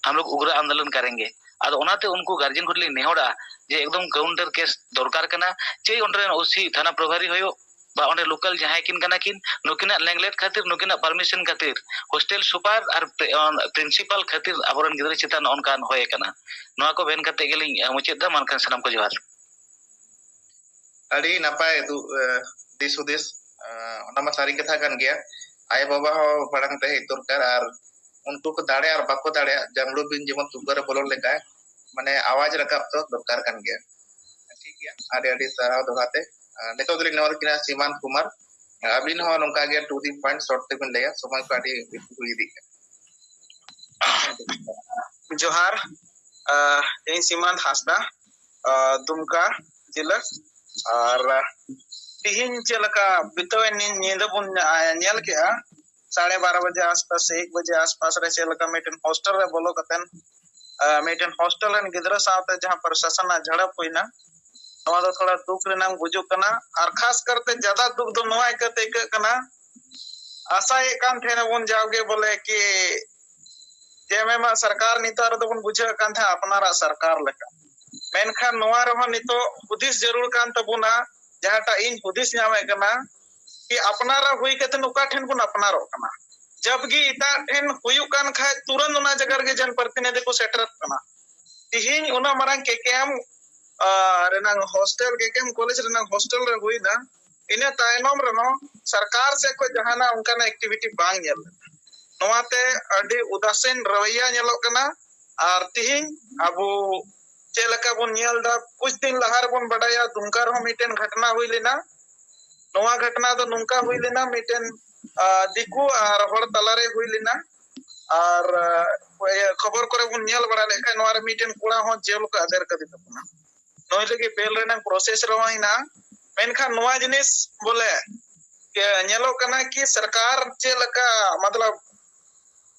S8: हम लोग उग्र आंदोलन करेंगे आदो ओनाते उनको गार्जियन को नेहड़ा जे एकदम काउंटर केस दरकार कना चे ओंडरे ओसी थाना प्रभारी होयो बा ओंडे लोकल जहां किन कना किन नुकिना लैंग्वेज खातिर नुकिना परमिशन खातिर हॉस्टल सुपर और प्रिंसिपल खातिर अबरन गिद्रे चितान ओनकान होए कना नोआ को बेन कते गेलिन मुचेदा मानकान सनम को जोहार
S1: अड़ी नपाय दु दिस उदिस ओना मा सारी कथा कान गया आय बाबा हो पड़ंग ते दरकार और उनको को दाड़े और बाको दाड़े जंगलू बिन जेमन तुगर बोलो लेका माने आवाज रकाब तो दरकार कान गया ठीक गया आडे आडे सारा दोहाते नेतो दली नवर किना सीमांत कुमार अबिन हो नोंका गया टू दी पॉइंट शॉर्ट ते बिन लेया समय को आडे हुई दी
S2: जोहार इन सीमांत हासदा दुमका जिला और तिहिन चलका बितवे नींद बुन नेल के 12:30 बजे आसपास 1 बजे आसपास रे चलका मेटन हॉस्टल रे बोलो कतन मेटन हॉस्टल रन गिद्रा साथे जहां प्रशासन झड़प हुईना नवा दो थोड़ा दुख रे नाम बुझो कना और खास करते ज्यादा दुख दो नवा कते कना आशा ए कान थे न बन जाओगे बोले कि जेमे मा सरकार नितार दो बन बुझे कान था अपनारा सरकार लेका मेनखान नवा रहो नितो हुदिस जरूर कान तबुना जहाटा इन हुदिस नामे कना कि अपनारा हुई के नुका ठेन बुन अपनारो कना जबकि इता ठेन हुयु कान खाय तुरंत उना जगर के जन प्रतिनिधि को सेटर कना तिहिन उना मरंग केकेएम रेनांग हॉस्टल केकेएम कॉलेज रेनांग हॉस्टल रे हुईना इने तायनोम रनो सरकार से को जहाना उनका ना एक्टिविटी बांग नेल नोवाते अडी उदासीन रवैया नेलो कना और तिहिन अबो चेलका बुन नेल दा कुछ दिन लहार बुन बडाया दुमका रो मिटेन घटना हुई लेना नोवा घटना तो नुंका हुई लेना मिटेन दिकु और हर तलारे हुई लेना और खबर करे बुन नेल बड़ा लेखा नोवा रे मिटेन कुड़ा हो जेल को आदर कदि तपना नोय लगे बेल रेना प्रोसेस रवाइना मेनखा नोवा जिनिस बोले के नेलो कना कि सरकार चेलका मतलब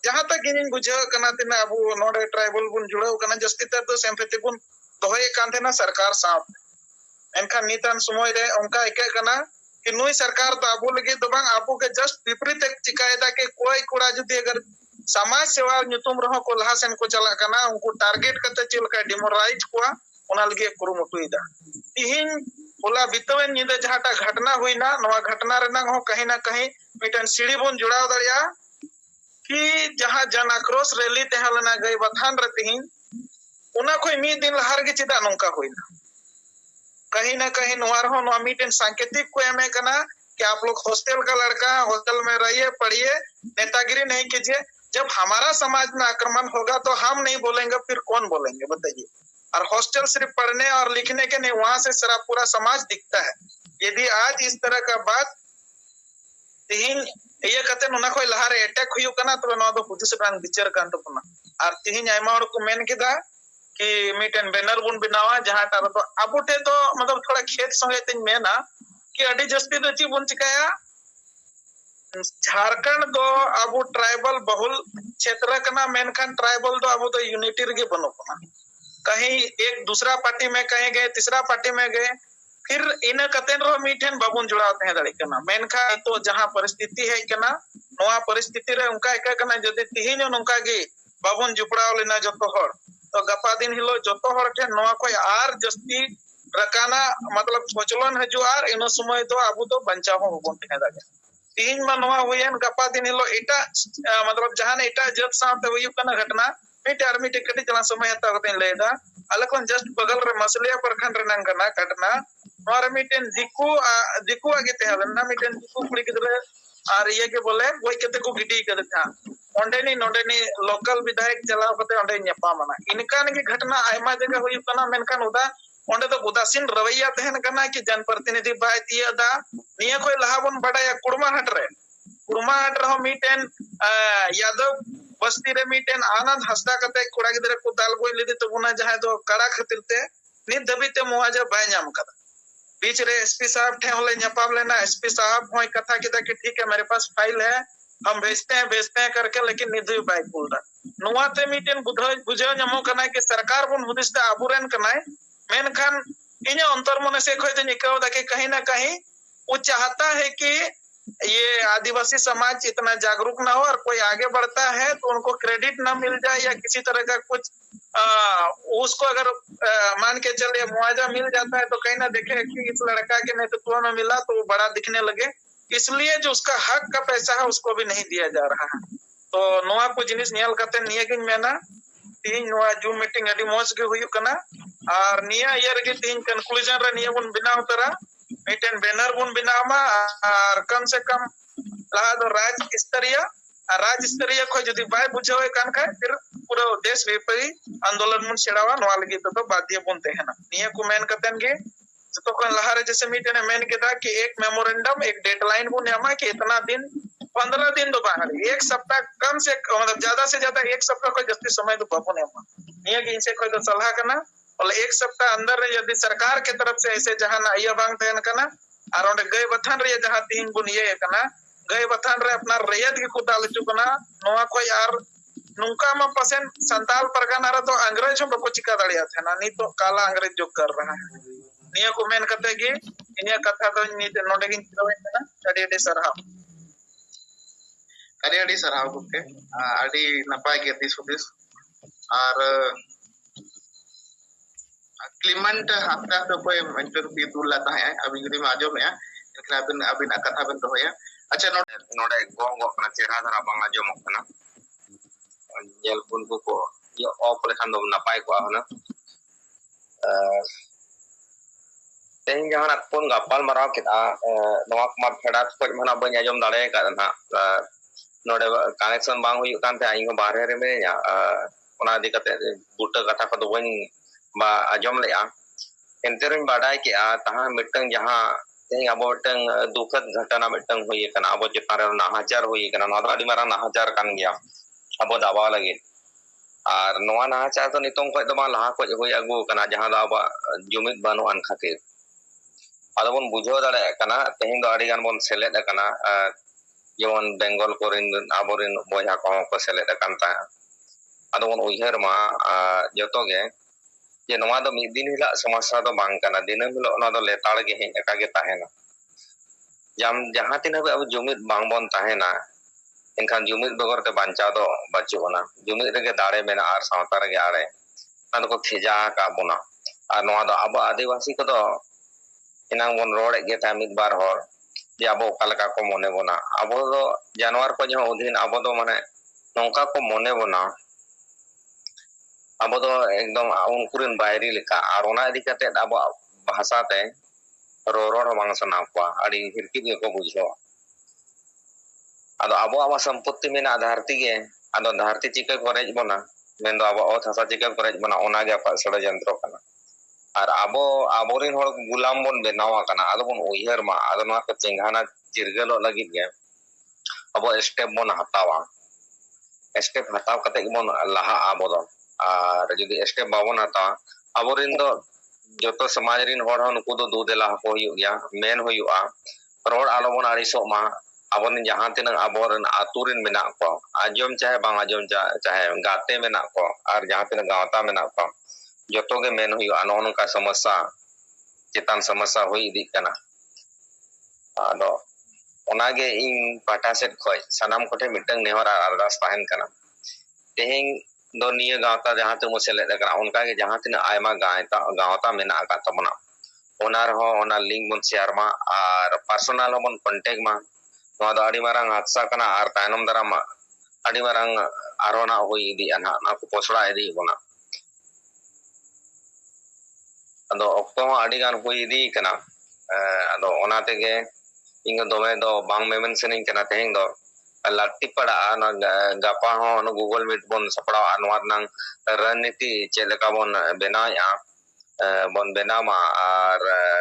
S2: जहां तक इन बुझे कना तिना अबु नोडे ट्राइबल बुन जुड़ाव कना जस्ती तो सेम्पैथी बुन दोहे कांथे ना सरकार साथ एनखा नीतन समय रे उनका एके कना कि नुई सरकार तो आबो लगे तो बांग आबो के जस्ट विपरीत चिकायदा के कोई कुड़ा जुदी अगर समाज सेवा नुतुम रहो को लहासेन को चला कना उनको टारगेट करते चिल का डिमोराइज को ओना लगे कुरुमुटुइदा तिहिन होला बितवेन निदा जहाटा घटना हुईना नवा घटना रेनांग हो कहीं ना कहीं मिटन सीढ़ी बन जुड़ाव दड़िया कि जहां जन आक्रोश रैली तेहलना गई बथान रे तिहिन उना कोई मी दिन लहार के चिदा नोंका हुईना कहीं ना कहीं नोआर हो नोआ मीटन सांकेतिक को एमे कना कि आप लोग हॉस्टल का लड़का हॉस्टल में रहिए पढ़िए नेतागिरी नहीं कीजिए। जब हमारा समाज में आक्रमण होगा तो हम नहीं बोलेंगे फिर कौन बोलेंगे बताइए। और हॉस्टल सिर्फ पढ़ने और लिखने के नहीं, वहां से सारा पूरा समाज दिखता है। यदि आज इस तरह का बात तिहिन ये कहते नुना कोई लहारे अटैक हुई कना तो नवा दो पुलिस बांग विचार कान तो पुना और तिहिन आयमा और को मेन किदा कि मीटन बैनर बुन बनावा जहां टा तो अबुटे तो मतलब थोड़ा खेत संगे तिन मेना कि अडी जस्ती तो ची बुन चिकाया झारखंड दो अब ट्राइबल बहुल क्षेत्र कना मेनखान ट्राइबल दो अब तो यूनिटी रे बनो कना कहीं एक दूसरा पार्टी में कहीं गए तीसरा पार्टी में गए फिर इन कतेन रो मीठन बाबुन जुड़ाव तहे दड़े कना मेनखा तो जहां परिस्थिति है कना नोआ परिस्थिति रे उनका एक कना जदि तिहिन नोंका गे बाबुन जुपड़ाव लेना जतो हर तो गपा दिन हिलो जतो हर ठे नोआ कोई आर जस्ती रकाना मतलब सोचलन हजू आर इन समय तो अब तो बंचाव हो बन तहे दड़े तिहिन मा नोआ हुयन गपा दिन हिलो एटा मतलब जहां एटा जत साथ हुई कना घटना मीटे आर मीटे कटी चला समय हता कते लेदा अलकन जस्ट बगल रे मसलिया प्रखंड रे नंगना घटना और मीटेन दिकू आगे तेहलना मीटेन दिकू कुड़ी गिदरे और ये के बोले गोई केते को गिडी कर था ओंडेनी नोडेनी लोकल विधायक चलाव कते ओंडे न्यापा मना इनकान की घटना आयमा जगह हुई कना मेनखान उदा ओंडे तो उदासीन रवैया तहन कना कि जनप्रतिनिधि बाय तियदा निया कोई लहाबन बडाया कुड़मा हट रहो मीटेन यादव बस्ती रे मीटेन आनंद हंसदा कते कोड़ा गिदरे को दाल गोई लेदे तो उना जहां दो कड़ा खातिर ते नित दबिते मुआवजा बाय नाम कदा बीच रे एसपी साहब ठे होले न्यापाम लेना एसपी साहब होय कथा किदा कि ठीक है मेरे पास फाइल है हम भेजते हैं करके लेकिन निधि बाय बोलदा नुआते मीटेन बुझो नमो कना कि सरकार बन हुदिसदा आबुरेन कनाय मेनखान इन अंतर मन से खोय तो निकल दा कि कहीं ना कहीं वो चाहता है कि ये आदिवासी समाज इतना जागरूक ना हो और कोई आगे बढ़ता है तो उनको क्रेडिट ना मिल जाए या किसी तरह का कुछ उसको अगर मान के चले मुआवजा मिल जाता है तो कहीं ना देखे कि इस लड़का के नेतृत्व में मिला तो वो बड़ा दिखने लगे, इसलिए जो उसका हक का पैसा है उसको भी नहीं दिया जा रहा है। तो नोआ को जिनिस नियल करते निया गिन मेना तीन नोआ जूम मीटिंग अडी मौज के हुई कना और निया ईयर के तीन कंक्लूजन रे निया बुन बिना उतरा मीटेन बैनर बुन बिनामा और कम से कम लहा दो राज्य स्तरीय को जदि बाय बुझावे कान का फिर पूरा देश व्यापी आंदोलन मुन सेड़ावा नोआ लगी तो बाध्य बुन तेहना निया को मेन कतन गे तो कोन लहारे जैसे मीटिंग मेन केदा कि एक मेमोरेंडम एक डेडलाइन बुन यामा कि इतना दिन 15 दिन तो बाहर एक सप्ताह कम से मतलब ज्यादा से ज्यादा एक सप्ताह को जस्ती समय तो बाबू ने निया कि इनसे कोई तो सलाह करना और एक सप्ताह अंदर यदि सरकार के तरफ से ऐसे जहां आइया बांग तहन करना और ओंडे गए बथान रे जहां तीन बुन ये करना गए बथान रे अपना रैयत के कुदाल चुकना नोआ कोई यार नुका में पसेन संताल परगना रे तो अंग्रेज हम बको चिका दड़िया थे ना नी तो काला अंग्रेज जो कर रहा है निया को मेन कते गे इनिया कथा तो नी नोडे गिन चिरवे ना अडी
S1: सरहाव गुके अडी नपाय गे दिस हुदिस और क्लीमेंट हाफ्ता तो कोई मंचर पी दूला ता है अभी जदी माजो में एनखा अबिन कथा बन दोया अच्छा नोडे गो कना चेहरा धरा बांगा जो मकना जेल पुन को ये ऑफ लेखान दो नपाय को हना तेन जहां कोन गपाल माराव केदा नवा मा फेडा को मना बन आजम दाड़े का ना नोडे कनेक्शन बांग हुई कान ते आइयो बाहर रे में या ओना दिकते बुटा कथा को बन बा आजम ले एंतरिन बाडाय के तहां मिटंग जहां तेन अब मिटंग दुखद घटना मिटंग हुई कना अब चितार नाहाचार हुई कना नोदा अडी मारा नाहाचार कान गया अब दावा लगे और नोआ नाहाचार तो नितों को तो लहा को हुई अगु कना जहां दावा जुमिद बानो अन खातिर आदबन बुझो दाड़े कना तेन दो अडी गान बन सेलेद कना जेमन बेंगल कोरिन आबोरिन बया को सेलेद कान ता आदबन उयहर मा जतो गे जे नोआ दो मिद दिन हिला समस्या दो बांग कना दिनम हिलो ना दो लेताड़ गे हेज एका गे ताहेना जाम जहां तिन अब जुमिद बांग बन ताहेना इनखान जुमिद बगर ते बांचा दो बचुना जुमिद रे दाड़े मेना आर सावता रे आड़े ना को खिजा का बुना
S9: ar noa do abo adivasi ko do inang bon rode ge ta mid bar hor je abo kalaka ko mone bona abo do januar ko jo udhin abo do mane nongka ko mone bona abo do ekdom unkurin bairi leka ar ona idi kate abo bahasa te roror bang sana kwa adi hirkit ge ko bujho ado abo ama sampoti mena dharti ge ado dharti chika korej bona mendo abo ot hasa chika korej bona ona ge apa sada jantro kana ar aborin hor gulam bon benawa kana ado bon uihar ma ado noa ko chenghana chirgalo lagit ge abo step bon hatawa step hataw kate bon laha abo do ar jodi step babon hatawa aborin do joto samaj rin hor hon nuku do dudela ko huyu ya men huyua rod alo bon arisok ma abon jahan tinang aborin aturin menak ko ajom chahe bang ajom chahe gate menak ko ar jahan tinang gawta menak ko joto ge men huyu ano nongka समस्या चितान समस्या हुई इदी kana ado onage ing pata set khoi sanam kote mitang nehor ardas tahen kana tehing do niya gawta jahan tu musele kana onka ge jahan tina aima gawta mena ka tamna onar ho ona link mon share ma ar personal mon contact ma no do adi marang hatsa kana ar tanom darama adi marang arona hui idi ana na ko posra idi bona ado okto adi gan hui idi kana ado ona tege inga dome do bang memen sening kana tehing do lakti pada ana gapa ho no Google Meet bon sapra anwar nang raniti chelaka bon benaya bon benama ar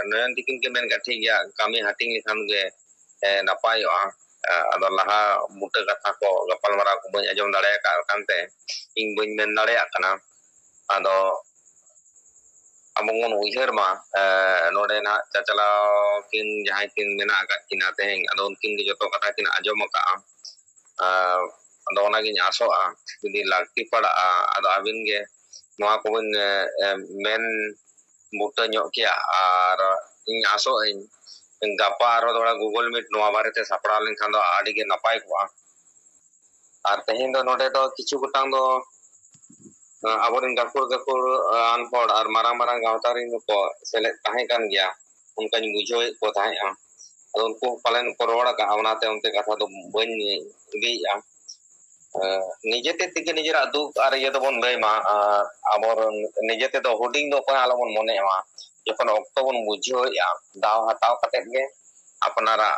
S9: noyan tikin ke men gathi ya kami hating likhan ge napayo ado laha muta katha ko gapal mara ko bañ ajom dare ka kante ing bañ men dare kana ado among uihar ma node na chachala kin jahai kin mena akat kina teheng ado unkin ge joto kata kin ajom ka ado ona gi aso jodi lakti pada ado abin ge noa ko ben men muta nyok kia ar ing aso ing gapa aro thoda Google Meet noa barete sapra len khan do adi ge napai ko ar teheng do node do kichu gotang do aborin gakur anpod ar marang gawta rin ko select tahe kan gya unkani bujhoy ko tahe ado unku palen ko roda ka onate onte katha do bañ gi nijete tike nijera duk ar ye do bon lay ma abor nijete do holding do ko alomon mone ma jokon okto bon bujhoy daw hataw kate ge apnara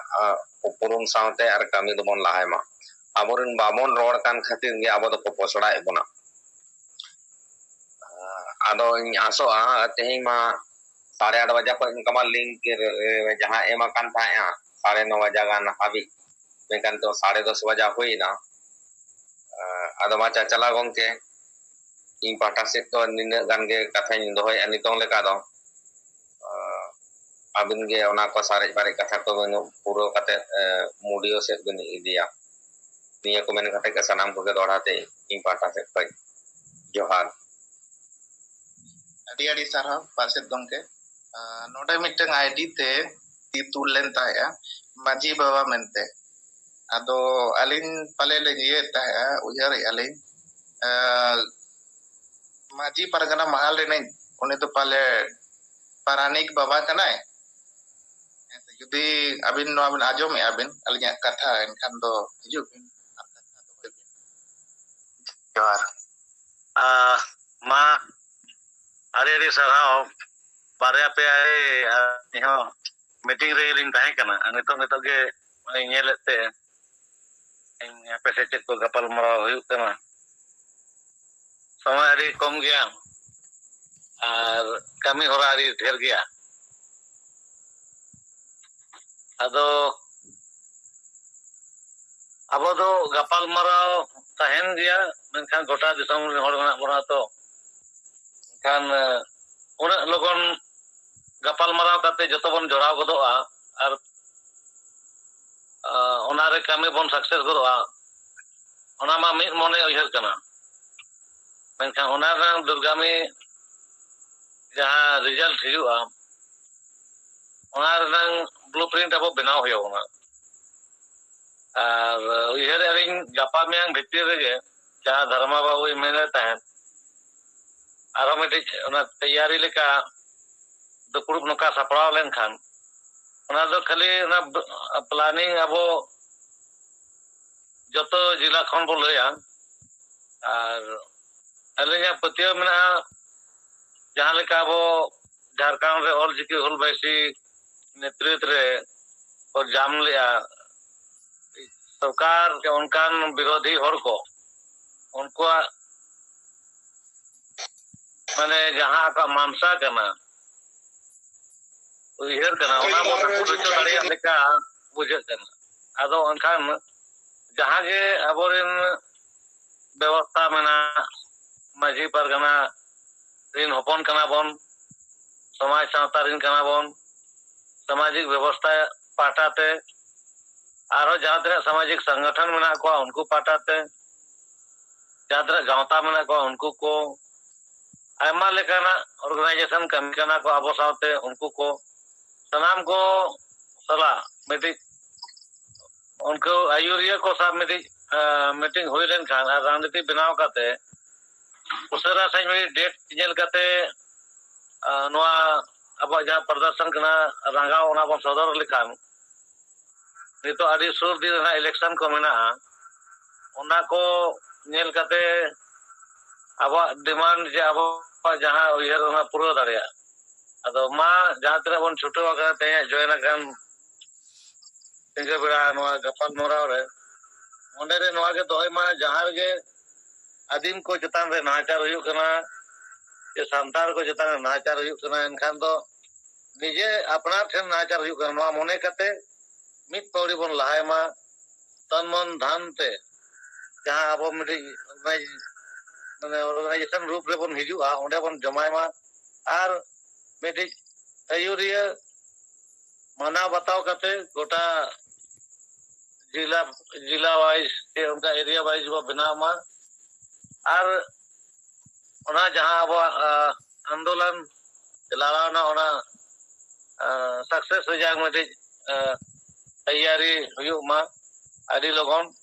S9: upurun saute ar kami do bon lahay ma aborin babon rod kan khatir ge abo do ko posra ebona ado ing aso tehing ma 8:30 baja ko inkama link jahan ema kan tha 9:30 baja gan habi mekan to 10:30 baja hui na ado ma chala gongke ing pata set to nina gan ge katha ni dohoi anitong leka do abin ge ona ko sare bare katha ko benu puro kate mudio set beni idia niya ko men kate ka sanam ko ge dorate ing pata set pai johar
S1: adi sarah parset gomke node miteng ID te titul len tae maji baba mente ado alin pale le ye tae uyar alin maji pargana mahal re nahi uni to pale paranik baba kanai judi abin no abin ajom abin alinya katha enkan do hijub bin ar katha do bin
S8: johar ma ari sarao barya pe ai ho meeting re ring tahe kana nito ge nyelet te ing ape secet ko gapal marau huyuk kana samay ari kom gya ar kami hora ari dher gya ado abo do gapal marau tahen gya menkhan gota disam hor menak bona to kan una logon gapal marau kate joto bon jorao godoa ar ona re kami bon success godoa ona ma mid mone uyhar kana menkhan ona rang durgami jaha result hiyua ona rang blueprint abo benaw huyo ona ar uyhar aring gapa meang bhitir rege jaha dharma babu mene tahen ᱟᱨᱦᱚᱸ ᱢᱤᱫᱴᱤᱡ ᱚᱱᱟ ᱛᱮᱭᱟᱨᱤ ᱞᱮᱠᱟ ᱫᱩᱯᱲᱩᱵ ᱱᱚᱝᱠᱟ ᱥᱟᱯᱲᱟᱣ ᱞᱮᱱᱠᱷᱟᱱ ᱚᱱᱟ ᱫᱚ ᱠᱷᱟᱹᱞᱤ ᱚᱱᱟ ᱯᱞᱟᱱᱤᱝ ᱟᱵᱚ ᱡᱚᱛᱚ ᱡᱮᱞᱟ ᱠᱷᱚᱱ ᱵᱚ ᱞᱟᱹᱭᱟ ᱟᱨ ᱟᱹᱞᱤᱧᱟᱜ ᱯᱟᱹᱛᱭᱟᱹᱣ ᱢᱮᱱᱟᱜᱼᱟ ᱡᱟᱦᱟᱸ ᱞᱮᱠᱟ ᱟᱵᱚ ᱡᱷᱟᱲᱠᱷᱚᱸᱰ ᱨᱮ ᱚᱞᱪᱤᱠᱤ ᱦᱩᱞ ᱵᱟᱭᱥᱤ नेतृत्व रे और जाम लिया सरकार के उनकान विरोधी हर को उनको माने जहां का मानसा करना उयहर करना ओना बो पुरुष दाड़िया लेका बुझे करना आदो उनकान जहां के अबोरिन व्यवस्था मेना माझी परगना रिन हपन कना बोन समाज सावता रिन कना बोन सामाजिक व्यवस्था पाटाते आरो जहां तक सामाजिक संगठन में को उनको पाटाते जहां तक गांवता में को उनको को आयमा लेकाना ऑर्गेनाइजेशन कमी करना को आबो सावते उनको को सनाम को सला मीटिंग उनको आयुरिया को सब मीटिंग हुई लेन खान राजनीति बनाव काते उसरा सही में डेट जेल काते नोआ अब जहाँ प्रदर्शन करना रंगा ओना बन सदर लिखान नितो आदि सुर दिन ना इलेक्शन को मेना ओना को नेल काते अब डिमांड जे अब जहाँ उयहर ओना पूरा दाड़िया अदो मा जहाँ तक बन छुटो अगर ते जॉइन अगन तिंगे बेड़ा नोआ गपल मोराव रे ओंडे रे नोआ के दोय मा जहाँ गे आदिम को चेतान रे नाचार हुयु कना ये सांतार को चेतान रे नाचार हुयु कना एनखान दो निजे अपना ठेन नाचार हुयु कना नोआ मोने कते मित पौड़ी बन लहाय मा तन मन धन ते जहाँ अब मिटी माने ऑर्गेनाइजेशन रूप रे बन हिजुआ ओंडे बन जमाय मा आर मिटी आयुरिया मना बताओ कते गोटा जिला वाइज के उनका एरिया वाइज वो बनाव मा आर ओना जहाँ अब आंदोलन चलाना ओना सक्सेस हो जाए मिटी तैयारी हुयु मा आदि लोगन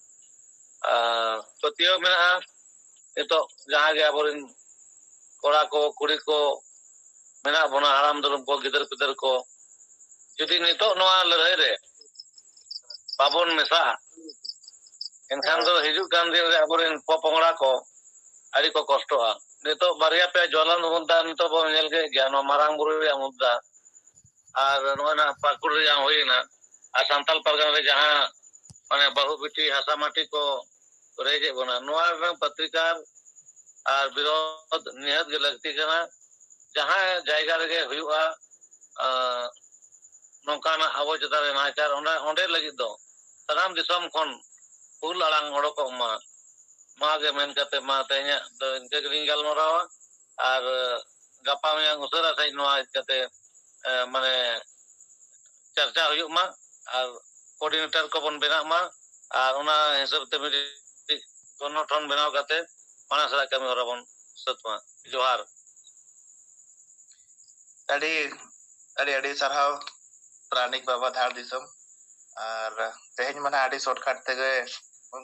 S8: पतियो में तो जहाँ के अबोरिन कोड़ा को कुड़ी को मेना बना हराम दुरुम को गिदर पिदर को जुदी नितो नोआ लड़ाई रे बाबन मेसा एनखान दो हिजु कान दिन रे अबोरिन पोपोंगड़ा को आदि को कष्टोआ नितो बारिया पे ज्वलन मुद्दा नितो बो नेल के ज्ञान मारांग बुरु रे मुद्दा आर नोना पाकुड़ रे होइना आ सांताल परगना रे जहाँ माने बहु बिटी हासा माटी को रेजे बना नोआ पत्रिका और विरोध निहत के लगती कना जहाँ जायगा रे हुआ नौकाना अबो चेतान रे नाचार ओंडे लगी दो सनाम दिसम खन फुल अड़ांग ओडको मा गे मेन कते मा ते냐 तो इनके ग्रीन गलमरावा और गपा में उसरा सही नोआ कते माने चर्चा हुयु मा और कोऑर्डिनेटर को बन बेना मा और ओना हिसाब ते संगठन बनाव कते माना सरा कमी होरा बन सतमा जोहार
S1: अड़ी अड़ी अड़ी सरहाव प्राणिक बाबा धार दिसम और तेहन मना अड़ी शॉर्टकट तेगे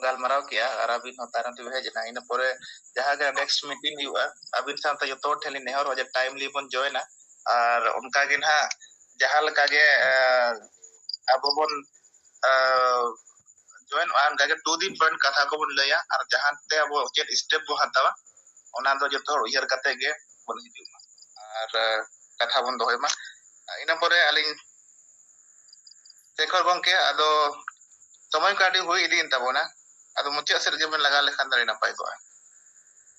S1: गलमराव किया और अबिन तारन ते भेजना इन परे जहां के नेक्स्ट मीटिंग हुआ अबिन साथ जतो ठेली नेहर हो जे टाइमली बन जॉइना और उनका के ना जहां लका के अब बन जॉइन आन का टू दी पॉइंट कथा को बन लया और जहां ते अब चेक स्टेप बो हतावा ओना दो जतो उयहर कते गे बन हिजु और कथा बन दोय मा इन परे अलिन शेखर गंके आदो समय काडी हुई इदीन ताबोना आदो मुचे सेर जे बन लगा लेखान दाड़ी नपाय को